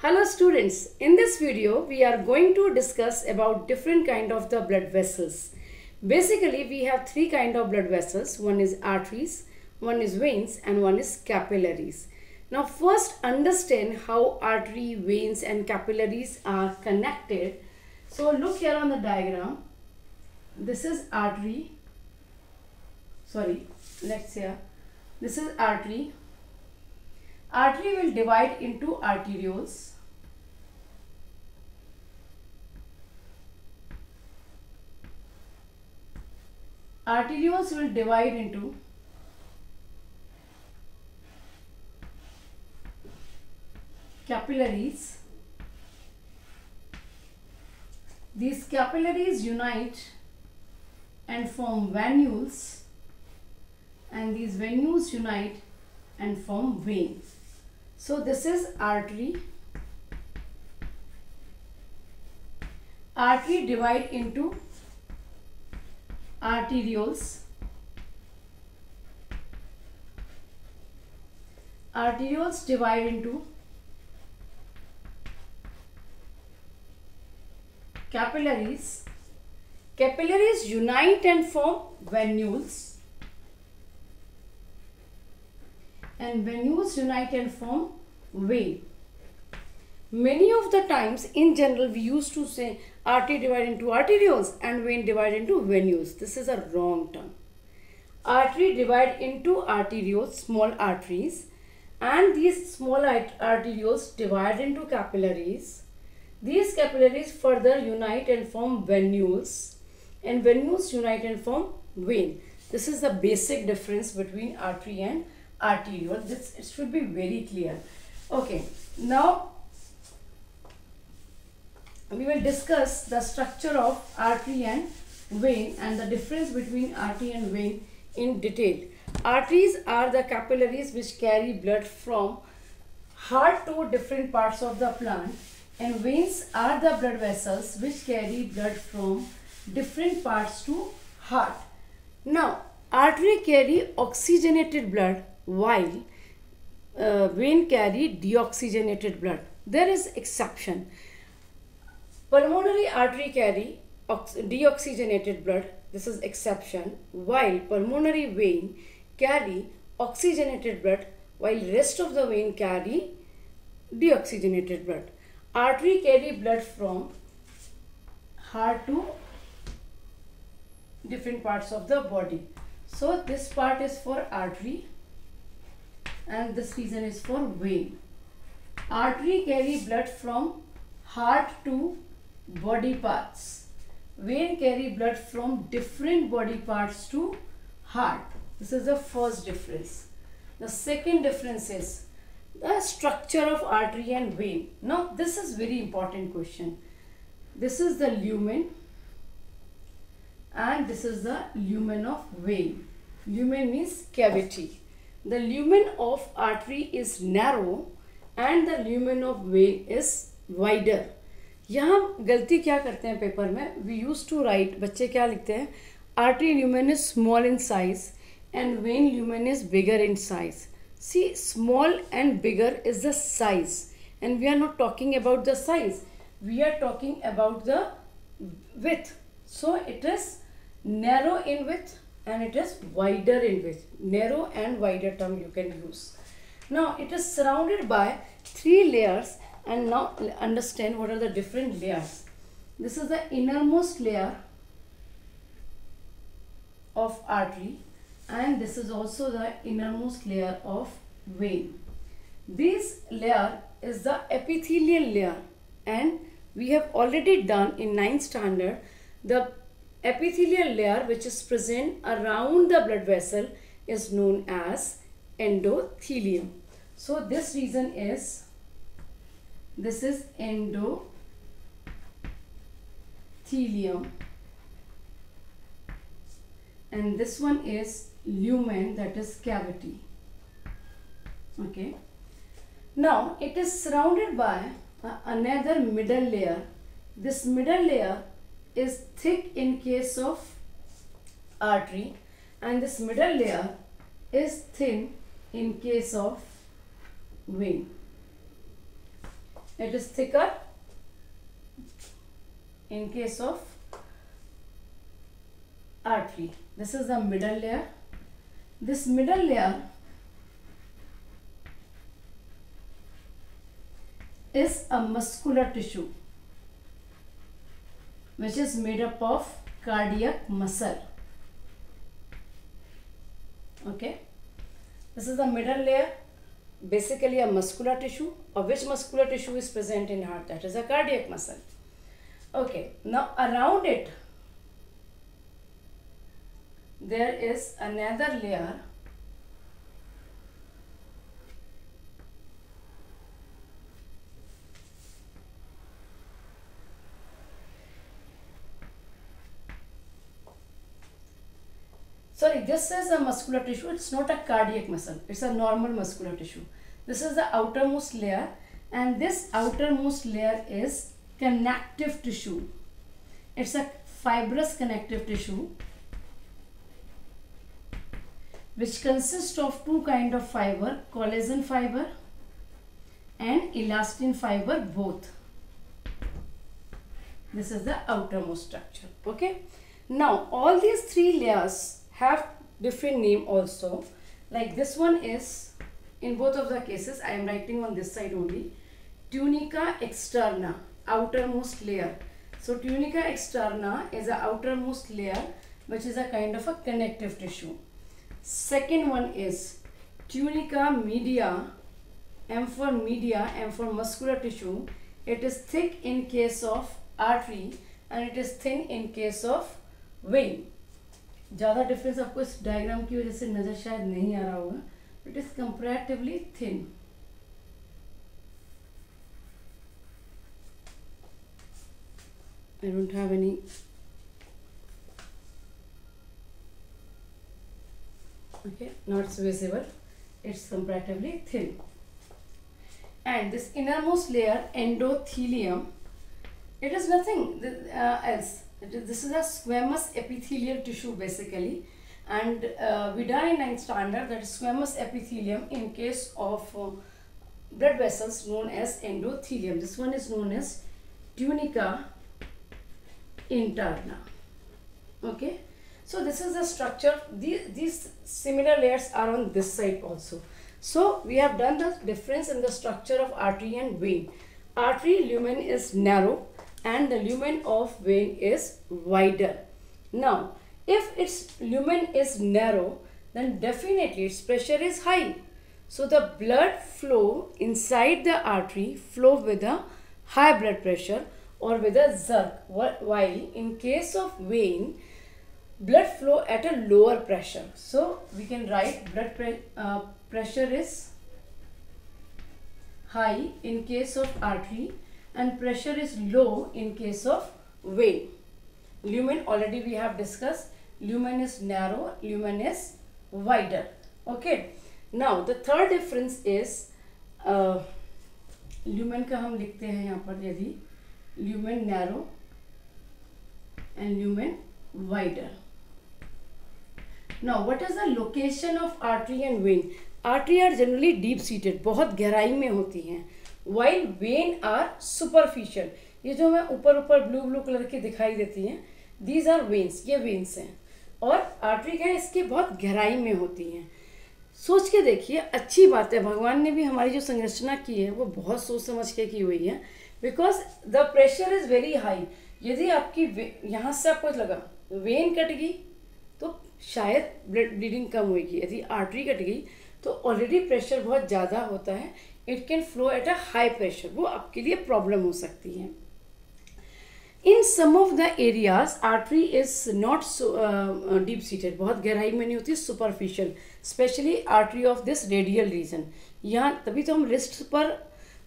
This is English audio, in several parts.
Hello students, in this video we are going to discuss about different kind of the blood vessels. Basically we have three kind of blood vessels. One is arteries, one is veins and one is capillaries. Now first understand how artery, veins and capillaries are connected. So look here on the diagram. This is artery. This is artery. Artery will divide into arterioles. Arterioles will divide into capillaries. These capillaries unite and form venules, and these venules unite and form veins. So this is artery. Artery divide into arterioles. Arterioles divide into capillaries. Capillaries unite and form venules. And venules unite and form vein. Many of the times in general we used to say artery divide into arterioles and vein divide into venules. This is a wrong term. Artery divide into arterioles, small arteries, and these small arterioles divide into capillaries. These capillaries further unite and form venules, and venules unite and form vein. This is the basic difference between artery and arteriole. This it should be very clear. Okay, now we will discuss the structure of artery and vein and the difference between artery and vein in detail. Arteries are the capillaries which carry blood from heart to different parts of the plant, and veins are the blood vessels which carry blood from different parts to heart. Now, artery carry oxygenated blood while vein carry deoxygenated blood. There is exception. Pulmonary artery carry deoxygenated blood. This is exception. While pulmonary vein carry oxygenated blood, while rest of the vein carry deoxygenated blood. Artery carry blood from heart to different parts of the body. So this part is for artery and this region is for vein. Artery carry blood from heart to body parts. Vein carry blood from different body parts to heart. This is the first difference. The second difference is the structure of artery and vein. Now this is very important question. This is the lumen and this is the lumen of vein. Lumen means cavity. The lumen of artery is narrow and the lumen of vein is wider. यहाँ गलती क्या करते हैं paper में, we used to write, बच्चे क्या लिखते हैं, artery lumen is small in size and vein lumen is bigger in size. See, small and bigger is the size, and we are not talking about the size, we are talking about the width. So it is narrow in width and it is wider in width. Narrow and wider term you can use. Now it is surrounded by three layers, and now understand what are the different layers. This is the innermost layer of artery and this is also the innermost layer of vein. This layer is the epithelial layer, and we have already done in 9th standard the epithelial layer which is present around the blood vessel is known as endothelium. So this region is endothelium and this one is lumen, that is cavity. Okay. Now it is surrounded by another middle layer. This middle layer is thick in case of artery and this middle layer is thin in case of vein. It is thicker in case of artery. This is the middle layer. This middle layer is a muscular tissue which is made up of cardiac muscle. Okay, this is the middle layer, basically a muscular tissue. Of which muscular tissue is present in heart? That is a cardiac muscle. Okay, now around it there is another layer sorry, this is a muscular tissue. It's not a cardiac muscle, it's a normal muscular tissue. This is the outermost layer, and this outermost layer is connective tissue. It's a fibrous connective tissue which consists of two kind of fiber, collagen fiber and elastin fiber both. This is the outermost structure. Okay, now all these three layers have different name also. Like this one is, in both of the cases I am writing on this side only, tunica externa, outermost layer. So tunica externa is a outermost layer which is a kind of a connective tissue. Second one is tunica media, M for media, M for muscular tissue. It is thick in case of artery and it is thin in case of vein. ज़्यादा difference आपको इस diagram की वजह से नज़र शायद नहीं आ रहा होगा. It is comparatively thin. I don't have any. Okay, not visible. It's comparatively thin. And this innermost layer, endothelium, it is nothing else. This is a squamous epithelial tissue basically, and we done in 9th standard that squamous epithelium in case of blood vessels known as endothelium. This one is known as tunica interna. Okay, so this is the structure. These similar layers are on this side also. So we have done the difference in the structure of artery and vein. Artery lumen is narrow and the lumen of vein is wider. Now, if its lumen is narrow, then definitely its pressure is high. So the blood flow inside the artery flow with a high blood pressure or with a jerk, while in case of vein, blood flow at a lower pressure. So we can write blood pressure is high in case of artery and pressure is low in case of vein. Lumen already we have discussed. Lumen is narrow, lumen is wider. Okay. Now the third difference is lumen का हम लिखते हैं यहाँ पर यदि lumen narrow and lumen wider. Now what is the location of artery and vein? Artery are generally deep seated, बहुत गहराई में होती हैं, while vein are superficial. ये जो हमें ऊपर ऊपर ब्लू कलर की दिखाई देती हैं, these are veins, ये veins हैं, और आर्टरी क्या है इसकी बहुत गहराई में होती हैं. सोच के देखिए, अच्छी बात है, भगवान ने भी हमारी जो संरचना की है वो बहुत सोच समझ के की हुई है, because the pressure is very high. यदि आपकी यहाँ से आपको लगा वेन कट गई तो शायद ब्लड ब्लीडिंग कम होगी. यदि आर्टरी कट गई तो ऑलरेडी प्रेशर बहुत ज़्यादा होता है, it can flow at a high pressure, वो आपके लिए प्रॉब्लम हो सकती है. In some of the areas artery is not deep seated, बहुत गहराई में नहीं होती, superficial, specially artery of this radial region. यहाँ तभी तो हम रिस्ट पर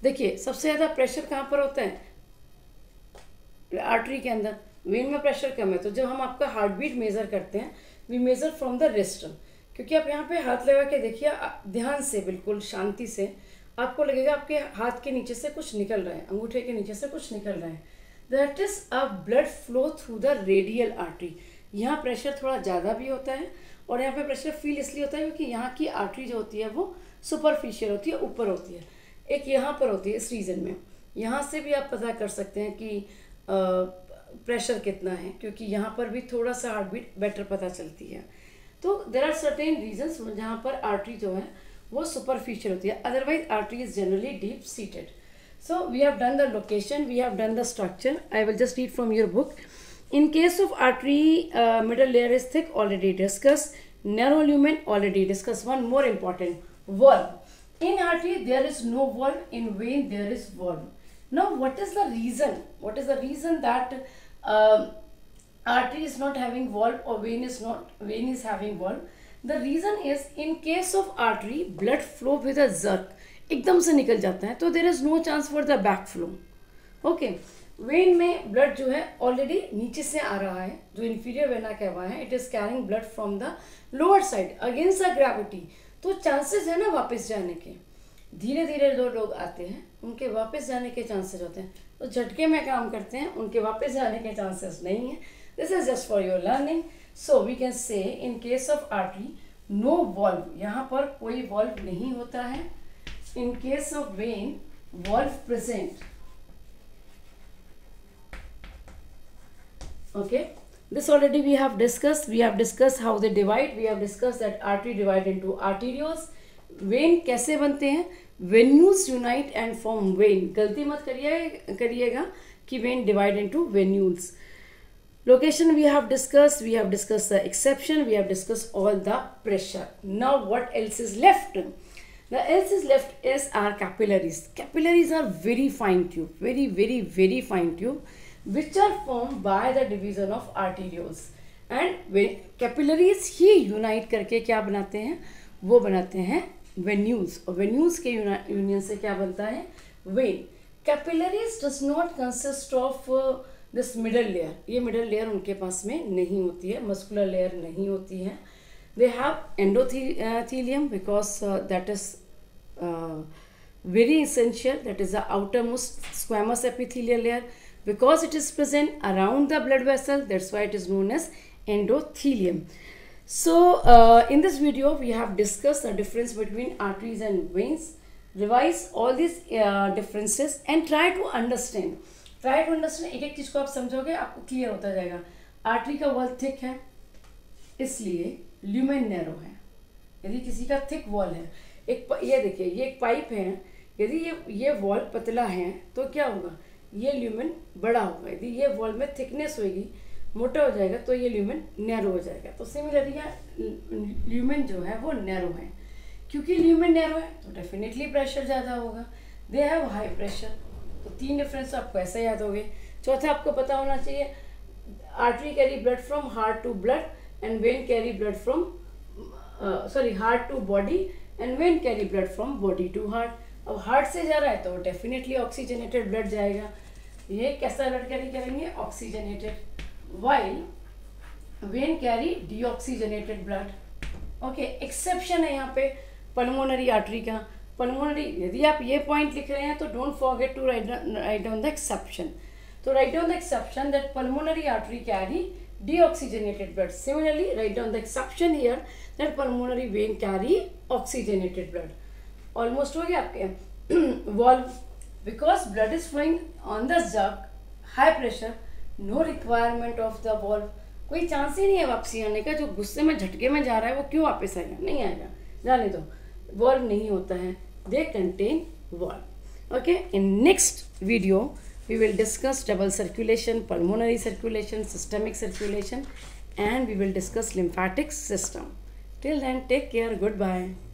देखिए सबसे ज़्यादा प्रेशर कहाँ पर होता है, आर्टरी के अंदर. वेन में प्रेशर कम है, तो जब हम आपका हार्ट बीट मेज़र करते हैं we measure from the wrist, क्योंकि आप यहाँ पे हाथ लगा के देखिए ध्यान से, बिल्कुल शांति से, आपको लगेगा आपके हाथ के नीचे से कुछ निकल रहा है, अंगूठे के नीचे से कुछ निकल रहा है. That is a blood flow through the radial artery. यहाँ प्रेशर थोड़ा ज़्यादा भी होता है और यहाँ पे प्रेशर फील इसलिए होता है क्योंकि यहाँ की आर्टरी जो होती है वो सुपरफिशियल होती है, ऊपर होती है, एक यहाँ पर होती है इस रीजन में. यहाँ से भी आप पता कर सकते हैं कि प्रेशर कितना है, क्योंकि यहाँ पर भी थोड़ा सा हार्ट बीट बेटर पता चलती है। तो देर आर सर्टेन रीजन्स जहाँ पर आर्टरी जो है वो सुपरफिशियल होती है, otherwise artery is generally deep seated. So we have done the location, we have done the structure. I will just read from your book. In case of artery, middle layer is thick, already discussed. Narrow lumen, already discussed. One more important, valve. In artery, there is no valve. In vein, there is valve. Now, what is the reason? What is the reason that artery is not having valve or vein is having valve? The reason is, in case of artery, blood flow with a jerk. एकदम से निकल जाता है, तो there is no chance for the back flow. Okay, vein में blood जो है already नीचे से आ रहा है, जो इंफीरियर वेना कहवा है, it is carrying blood from the lower side against the gravity, तो चांसेस है ना वापस जाने के। धीरे धीरे जो लोग आते हैं उनके वापस जाने के चांसेस होते हैं, तो झटके में काम करते हैं, उनके वापस जाने के चांसेस नहीं है। This is just for your learning. So we can say in case of artery no valve, यहाँ पर कोई वॉल्व नहीं होता है। In case of vein, valve present. Okay, this already we have discussed. We have discussed how they divide. We have discussed that artery divide into arterioles. Vein कैसे बनते हैं? Venules unite and form vein. गलती मत करिएगा कि vein divide into venules. Location we have discussed. We have discussed the exception. We have discussed all the pressure. Now what else is left? The else is left is our capillaries. Capillaries are very fine tube, very fine tube, which are formed by the division of arterioles. And capillaries he unite करके क्या बनाते हैं? वो बनाते हैं venules. और venules के union से क्या बनता है? Vein. Capillaries does not consist of this middle layer. ये middle layer उनके पास में नहीं होती है, muscular layer नहीं होती है. They have endothelium because that is very essential. That is the outermost squamous epithelial layer. Because it is present around the blood vessel, that's why it is known as endothelium. So in this video we have discussed the difference between arteries and veins. Revise all these differences and try to understand. एक एक चीज को आप समझोगे, आपको clear होता जाएगा। Artery का वॉल थिक है, इसलिए ल्यूमेन नैरो है। यदि किसी का थिक वॉल है, ये देखिए, ये एक पाइप है, यदि ये वॉल पतला है तो क्या होगा? ये ल्यूमेन बड़ा होगा। यदि ये वॉल में थिकनेस होगी, मोटा हो जाएगा, तो ये ल्यूमेन नैरो हो जाएगा। तो सिमिलरली यहाँ ल्यूमेन जो है वो नैरो है। क्योंकि ल्यूमेन नैरो है तो डेफिनेटली प्रेशर ज़्यादा होगा। They have high pressure. तो 3 डिफरेंस आपको ऐसे याद हो गए। चौथा आपको पता होना चाहिए, artery carry blood from heart to blood and vein carry blood from heart to body and vein carry blood from body to heart. अब हार्ट से जा रहा है तो डेफिनेटली ऑक्सीजनेटेड ब्लड जाएगा। ये कैसा ब्लड कैरी करेंगे? Oxygenated. While when carry deoxygenated blood. Okay, exception है यहाँ पे पल्मोनरी आर्टरी का। पल्मोनरी, यदि आप ये पॉइंट लिख रहे हैं तो don't forget to write down the exception. तो write down the exception that pulmonary artery carry deoxygenated blood. Similarly, write down the exception here that pulmonary vein carry oxygenated blood. Almost हो गया आपके। Valve, because blood is flowing on the jerk, high pressure, no requirement of the valve. कोई chance ही नहीं है वापसी आने का। जो गुस्से में झटके में जा रहा है वो क्यों वापस आएगा? नहीं आएगा, जाने दो। Valve नहीं होता है, they contain valve. Okay, in next video we will discuss double circulation, pulmonary circulation, systemic circulation, and we will discuss lymphatic system. Till then, take care. Goodbye.